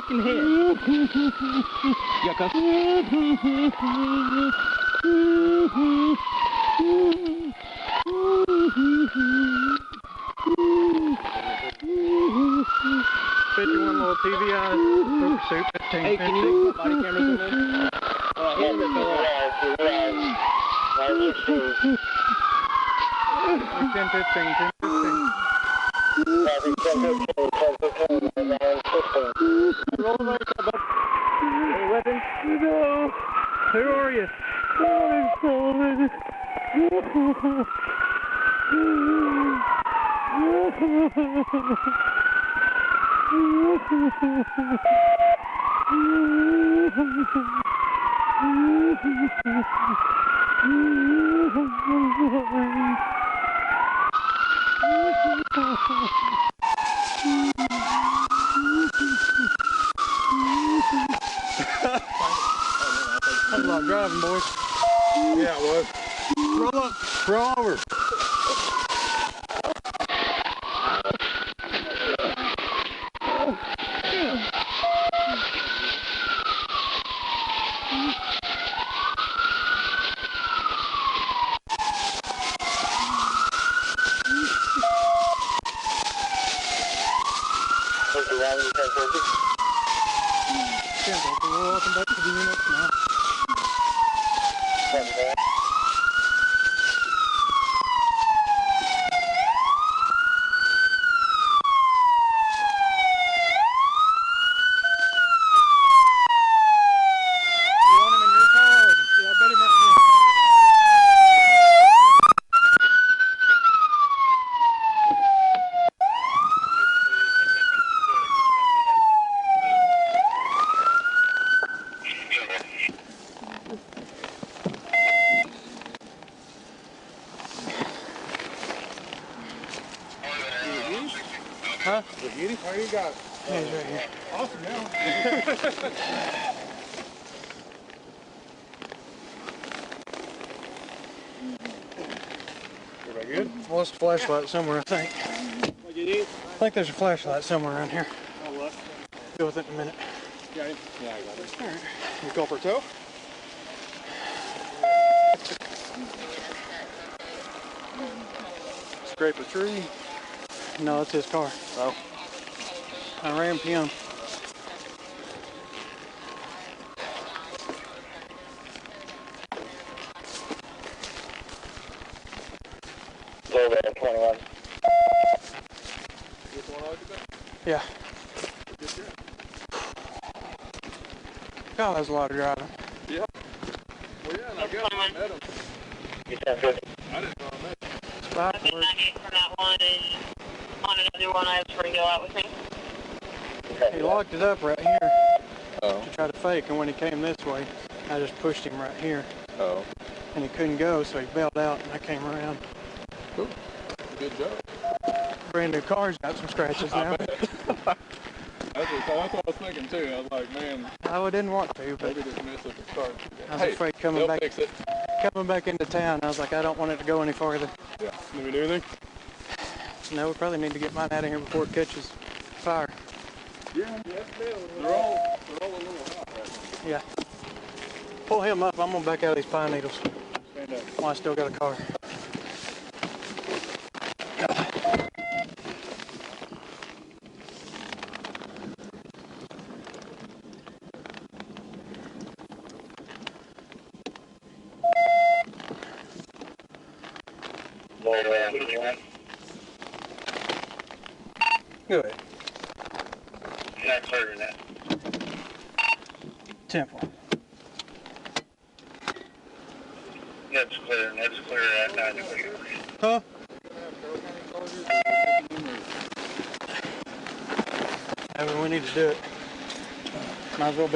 fucking head. Yeah, cuz. $51 little TV eyes, pursuit 15. Hey, can you look at my body cameras on this? Hit him, fell off. 10-15, 10-15. Roll the right side, bud. Any weapons? No. Who are you? I'm falling. That's a lot of driving, boys. Yeah, it was. Roll up. Roll over. Welcome back to the units now. Huh? Oh, you got it. Yeah, he's right here. Awesome now. Everybody good? Well, there's a flashlight somewhere, I think. What'd you do? I think there's a flashlight somewhere around here. Oh, look. Go with it in a minute. Got it? Yeah, I got it. All right. You call for a tow? Scrape a tree? No, it's his car. Oh. I rammed him. Low 21. Yeah. God, that's a lot of driving. Yeah. Well, yeah, and I guess I met him. You 1050. I didn't know I met him. Spot I've been work. 98 from that one, and on another one I have to go out with me. He locked it up right here Oh. to try to fake, and when he came this way, I just pushed him right here, Oh. and he couldn't go, so he bailed out, and I came around. Cool. Good job. Brand new car's got some scratches now. That's what I was thinking too. I was like, man, I didn't want to, but maybe just mess up the start. I was afraid coming back Fix it. into town. I was like, I don't want it to go any farther. Yeah. Did we do anything? No, we probably need to get mine out of here before it catches fire. Yeah. They're all a little hot right Yeah. Pull him up. I'm gonna back out of these pine needles now. Stand up. while I still got a car. Low 21. Go ahead. Not clear that. Temple. That's clear at 9. Huh? I mean, we need to do it. Might as well be